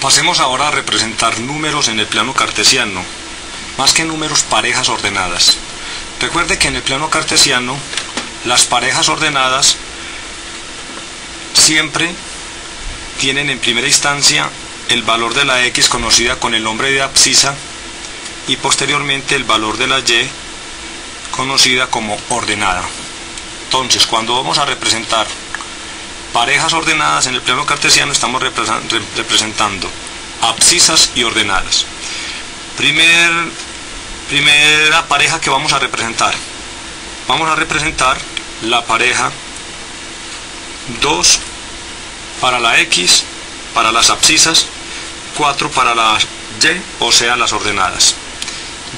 Pasemos ahora a representar números en el plano cartesiano, más que números, parejas ordenadas. Recuerde que en el plano cartesiano las parejas ordenadas siempre tienen en primera instancia el valor de la x conocida con el nombre de abscisa y posteriormente el valor de la y conocida como ordenada. Entonces, cuando vamos a representar parejas ordenadas en el plano cartesiano, estamos representando abscisas y ordenadas. Primera pareja que vamos a representar la pareja 2 para la x, para las abscisas, 4 para la y, o sea, las ordenadas.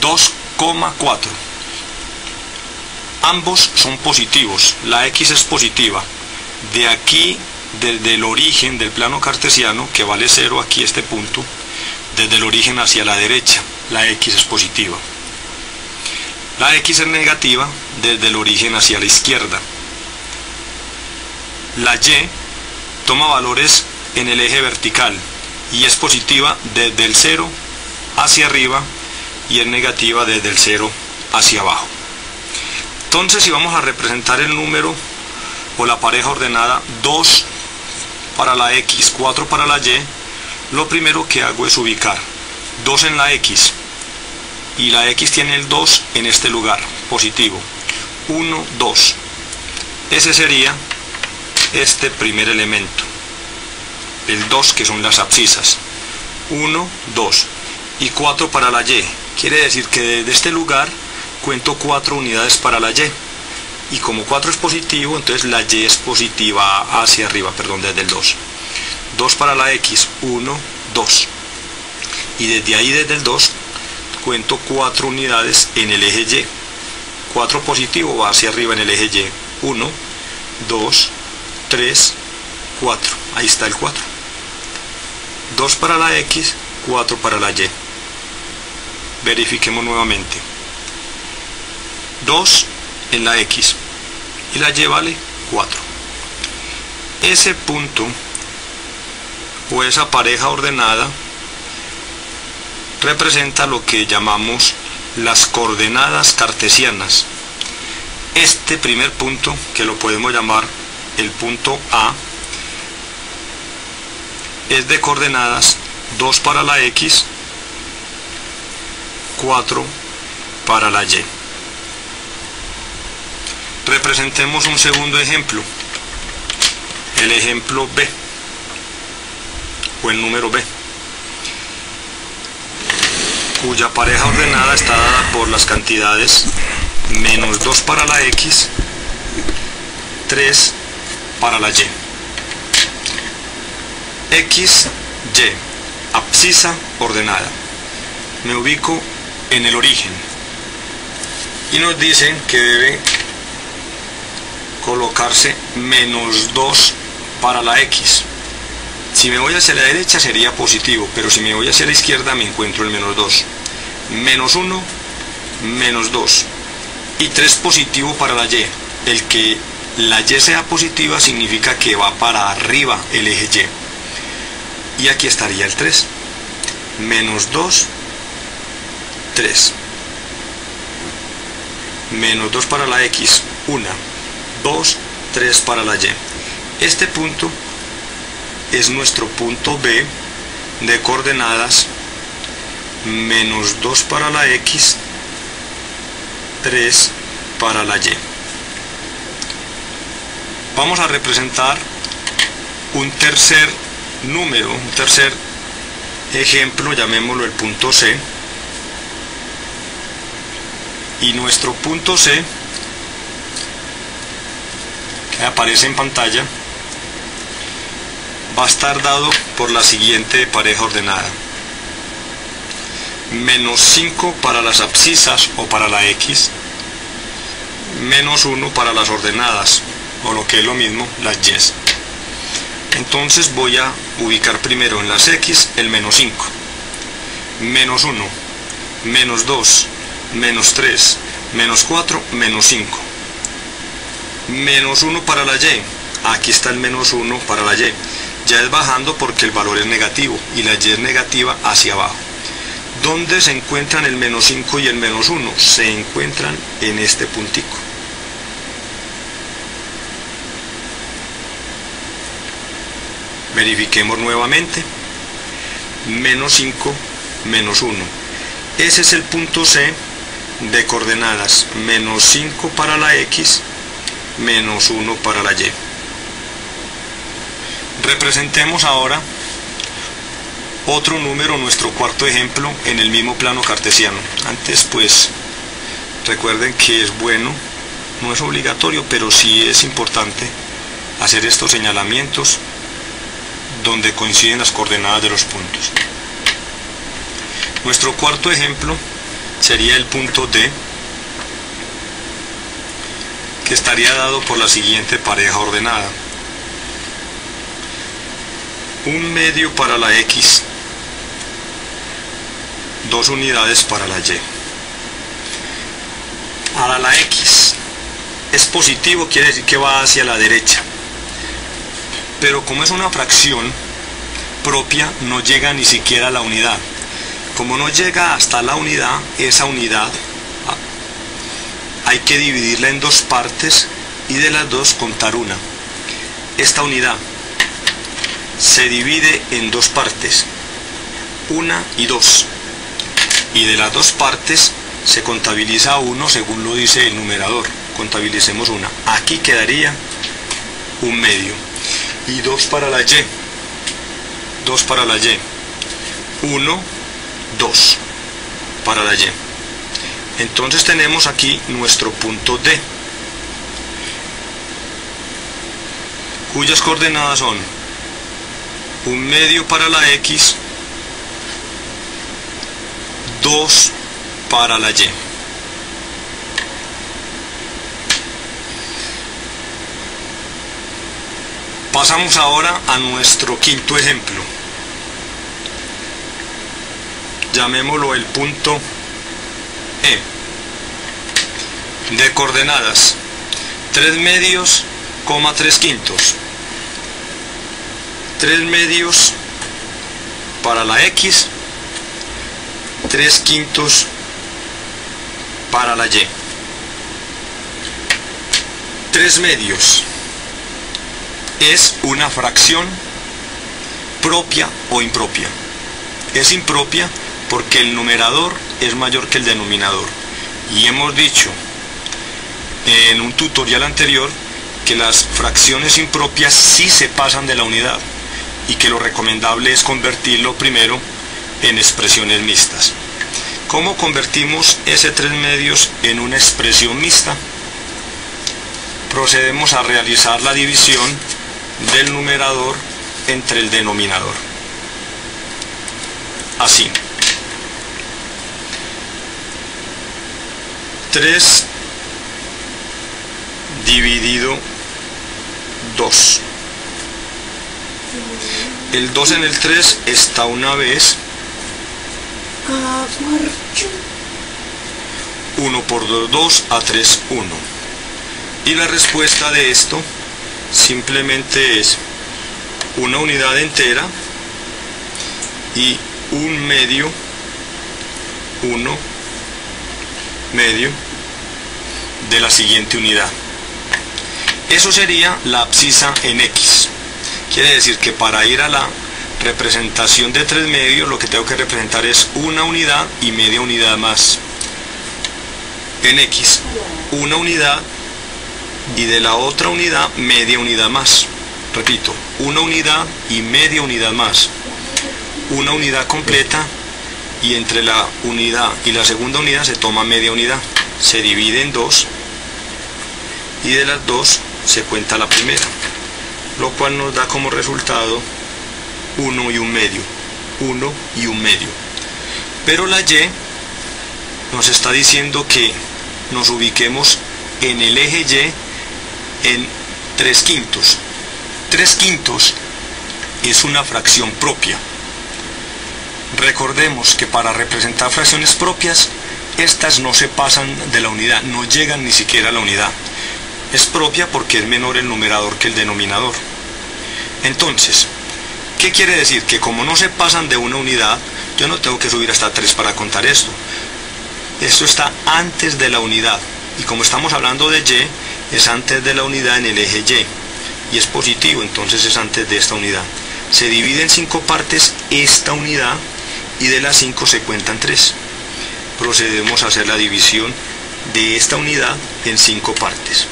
2,4. Ambos son positivos, la x es positiva. De aquí, desde el origen del plano cartesiano, que vale 0 aquí este punto, desde el origen hacia la derecha, la x es positiva. La x es negativa desde el origen hacia la izquierda. La y toma valores en el eje vertical y es positiva desde el 0 hacia arriba y es negativa desde el 0 hacia abajo. Entonces, si vamos a representar el número o la pareja ordenada 2 para la x, 4 para la y, lo primero que hago es ubicar 2 en la x, y la x tiene el 2 en este lugar, positivo. 1, 2. Ese sería este primer elemento, el 2, que son las abscisas. 1, 2. Y 4 para la y. Quiere decir que desde este lugar cuento 4 unidades para la y. Y como 4 es positivo, entonces la y es positiva hacia arriba, desde el 2. 2 para la x, 1, 2. Y desde ahí, desde el 2, cuento 4 unidades en el eje y. 4 positivo va hacia arriba en el eje y. 1, 2, 3, 4. Ahí está el 4. 2 para la x, 4 para la y. Verifiquemos nuevamente. 2 en la x y la y vale 4. Ese punto o esa pareja ordenada representa lo que llamamos las coordenadas cartesianas. Este primer punto, que lo podemos llamar el punto A, es de coordenadas 2 para la x, 4 para la y. Representemos un segundo ejemplo, el ejemplo B, o el número B, cuya pareja ordenada está dada por las cantidades menos 2 para la x, 3 para la y. X, y, abscisa ordenada. Me ubico en el origen y nos dicen que debe colocarse menos 2 para la x. Si me voy hacia la derecha sería positivo, pero si me voy hacia la izquierda me encuentro el menos 2. Menos 1, menos 2. Y 3 positivo para la y. El que la y sea positiva significa que va para arriba el eje y. Y aquí estaría el 3. Menos 2, 3. Menos 2 para la x, 1. 2, 3 para la y. Este punto es nuestro punto B de coordenadas menos 2 para la x, 3 para la y. Vamos a representar un tercer número, un tercer ejemplo, llamémoslo el punto C. Y nuestro punto C, que aparece en pantalla, va a estar dado por la siguiente pareja ordenada. Menos 5 para las abscisas o para la x, menos 1 para las ordenadas, o lo que es lo mismo, las y. Entonces voy a ubicar primero en las x el menos 5. Menos 1, menos 2, menos 3, menos 4, menos 5. Menos 1 para la y. Aquí está el menos 1 para la y. Ya es bajando porque el valor es negativo y la y es negativa hacia abajo. ¿Dónde se encuentran el menos 5 y el menos 1? Se encuentran en este puntico. Verifiquemos nuevamente. Menos 5, menos 1. Ese es el punto C de coordenadas. Menos 5 para la X, menos 1 para la Y. Representemos ahora otro número, nuestro cuarto ejemplo, en el mismo plano cartesiano. Antes, pues, recuerden que es bueno, no es obligatorio, pero sí es importante hacer estos señalamientos donde coinciden las coordenadas de los puntos. Nuestro cuarto ejemplo sería el punto D, que estaría dado por la siguiente pareja ordenada. 1/2 para la X, 2 unidades para la Y. Ahora la X es positivo, quiere decir que va hacia la derecha. Pero como es una fracción propia, no llega ni siquiera a la unidad. Como no llega hasta la unidad, esa unidad hay que dividirla en dos partes y de las dos contar una. Esta unidad se divide en dos partes, 1 y 2, y de las dos partes se contabiliza 1 según lo dice el numerador. Contabilicemos 1. Aquí quedaría 1/2. Y 2 para la Y. 2 para la Y. 1, 2 para la Y. Entonces tenemos aquí nuestro punto D, cuyas coordenadas son 1/2 para la X, 2 para la Y. Pasamos ahora a nuestro quinto ejemplo. Llamémoslo el punto E. De coordenadas 3/2, 3/5. 3/2 para la X, 3/5 para la Y. 3/2 es una fracción propia o impropia. Es impropia porque el numerador es mayor que el denominador. Y hemos dicho en un tutorial anterior que las fracciones impropias sí se pasan de la unidad y que lo recomendable es convertirlo primero en expresiones mixtas. ¿Cómo convertimos ese 3/2 en una expresión mixta? Procedemos a realizar la división del numerador entre el denominador. Así. 3 dividido 2. El 2 en el 3 está una vez. 1 por 2, 2, a 3, 1. Y la respuesta de esto simplemente es una unidad entera y 1/2, 1/2 de la siguiente unidad. Eso sería la abscisa en X. Quiere decir que para ir a la representación de 3/2 lo que tengo que representar es una unidad y media unidad más. En X, una unidad y de la otra unidad media unidad más. Repito, una unidad y media unidad más. Una unidad completa y entre la unidad y la segunda unidad se toma media unidad. Se divide en 2 y de las dos se cuenta la primera, lo cual nos da como resultado 1 y 1/2. 1 y 1/2. Pero la Y nos está diciendo que nos ubiquemos en el eje Y en 3/5. 3/5 es una fracción propia. Recordemos que para representar fracciones propias, estas no se pasan de la unidad, no llegan ni siquiera a la unidad. Es propia porque es menor el numerador que el denominador. Entonces, ¿Qué quiere decir? Que como no se pasan de una unidad, yo no tengo que subir hasta 3 para contar esto. Esto está antes de la unidad. Y como estamos hablando de Y, es antes de la unidad en el eje Y. Y es positivo, entonces es antes de esta unidad. Se divide en 5 partes esta unidad y de las 5 se cuentan 3. Procedemos a hacer la división de esta unidad en 5 partes.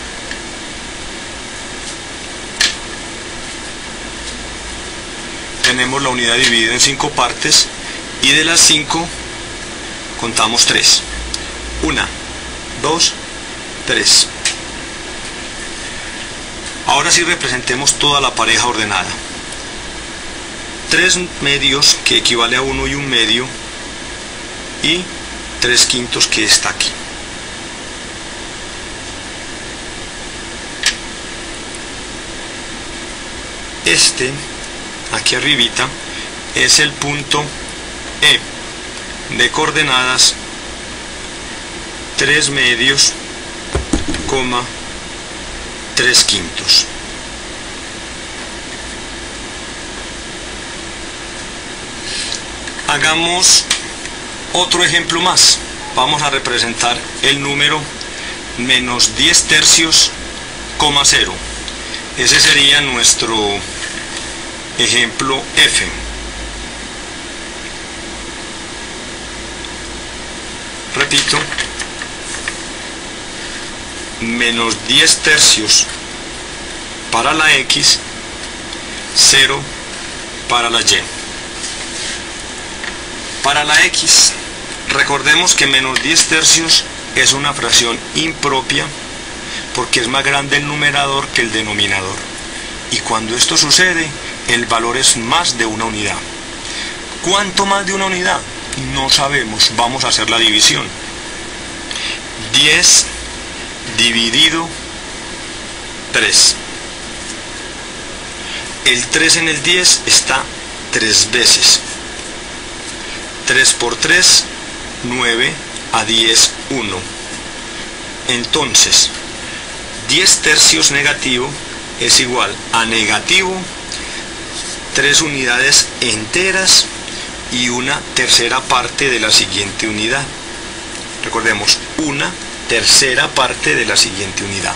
Tenemos la unidad dividida en 5 partes y de las 5 contamos 3. 1, 2, 3. Ahora sí representemos toda la pareja ordenada. 3 medios, que equivale a 1 y 1 medio, y 3 quintos, que está aquí. Este, aquí arribita, es el punto E de coordenadas 3 medios, 3 quintos. Hagamos otro ejemplo más. Vamos a representar el número menos 10 tercios, 0. Ese sería nuestro ejemplo F. Repito, menos 10 tercios para la X, 0 para la Y. Para la X, recordemos que menos 10 tercios es una fracción impropia porque es más grande el numerador que el denominador. Y cuando esto sucede, el valor es más de una unidad. ¿Cuánto más de una unidad? No sabemos. Vamos a hacer la división. 10 dividido 3. El 3 en el 10 está 3 veces. 3 por 3, 9, a 10, 1. Entonces, 10 tercios negativo es igual a negativo 3 unidades enteras y una tercera parte de la siguiente unidad. Recordemos, una tercera parte de la siguiente unidad.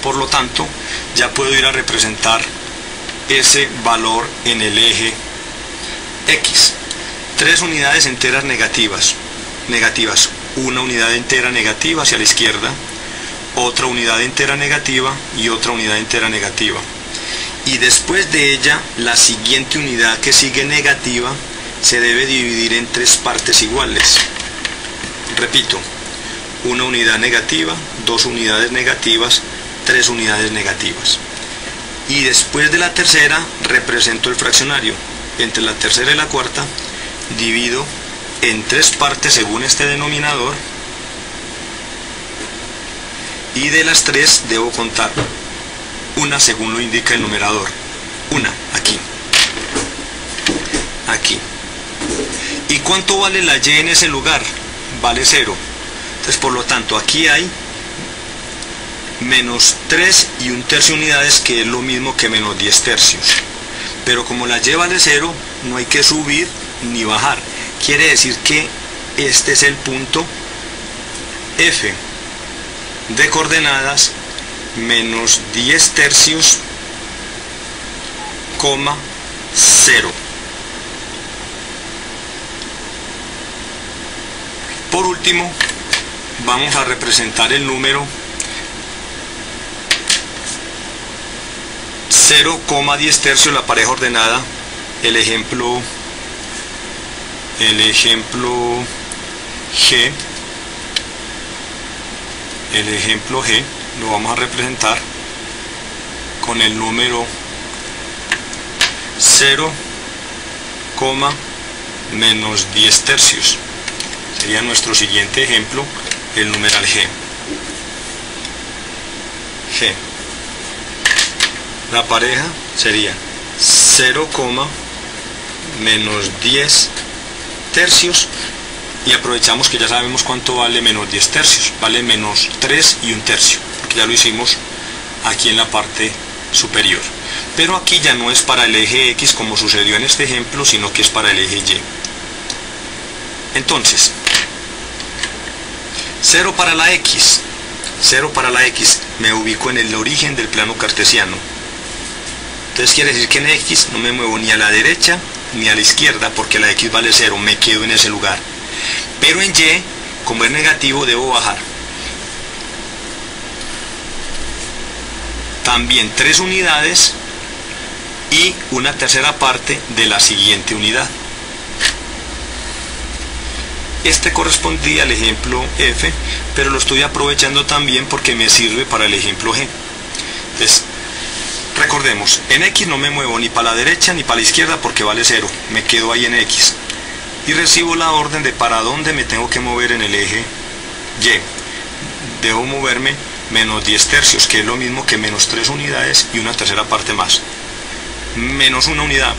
Por lo tanto, ya puedo ir a representar ese valor en el eje X. 3 unidades enteras negativas. Una unidad entera negativa hacia la izquierda, otra unidad entera negativa y otra unidad entera negativa. Y después de ella, la siguiente unidad que sigue negativa se debe dividir en 3 partes iguales. Repito, una unidad negativa, 2 unidades negativas, 3 unidades negativas. Y después de la tercera, represento el fraccionario. Entre la tercera y la cuarta, divido en 3 partes según este denominador. Y de las 3 debo contar una según lo indica el numerador. Una, aquí. Aquí. ¿Y cuánto vale la Y en ese lugar? Vale 0. Entonces, por lo tanto, aquí hay menos 3 y 1/3 unidades, que es lo mismo que menos 10 tercios. Pero como la Y vale 0, no hay que subir ni bajar. Quiere decir que este es el punto F de coordenadas menos 10 tercios, 0. Por último, vamos a representar el número 0,10 tercios, la pareja ordenada, el ejemplo G. El ejemplo G lo vamos a representar con el número 0, menos 10 tercios. Sería nuestro siguiente ejemplo, el numeral G. La pareja sería 0, menos 10 tercios. Y aprovechamos que ya sabemos cuánto vale menos 10 tercios. Vale menos 3 y 1/3, porque ya lo hicimos aquí en la parte superior. Pero aquí ya no es para el eje X como sucedió en este ejemplo, sino que es para el eje Y. Entonces, 0 para la X. 0 para la X, me ubico en el origen del plano cartesiano. Entonces quiere decir que en X no me muevo ni a la derecha ni a la izquierda, porque la X vale 0, me quedo en ese lugar. Pero en Y, como es negativo, debo bajar. También 3 unidades y una tercera parte de la siguiente unidad. Este correspondía al ejemplo F, pero lo estoy aprovechando también porque me sirve para el ejemplo G. Entonces, recordemos, en X no me muevo ni para la derecha ni para la izquierda porque vale 0, me quedo ahí en X. Y recibo la orden de para dónde me tengo que mover en el eje Y. Debo moverme menos 10 tercios, que es lo mismo que menos 3 unidades y una tercera parte más. Menos una unidad.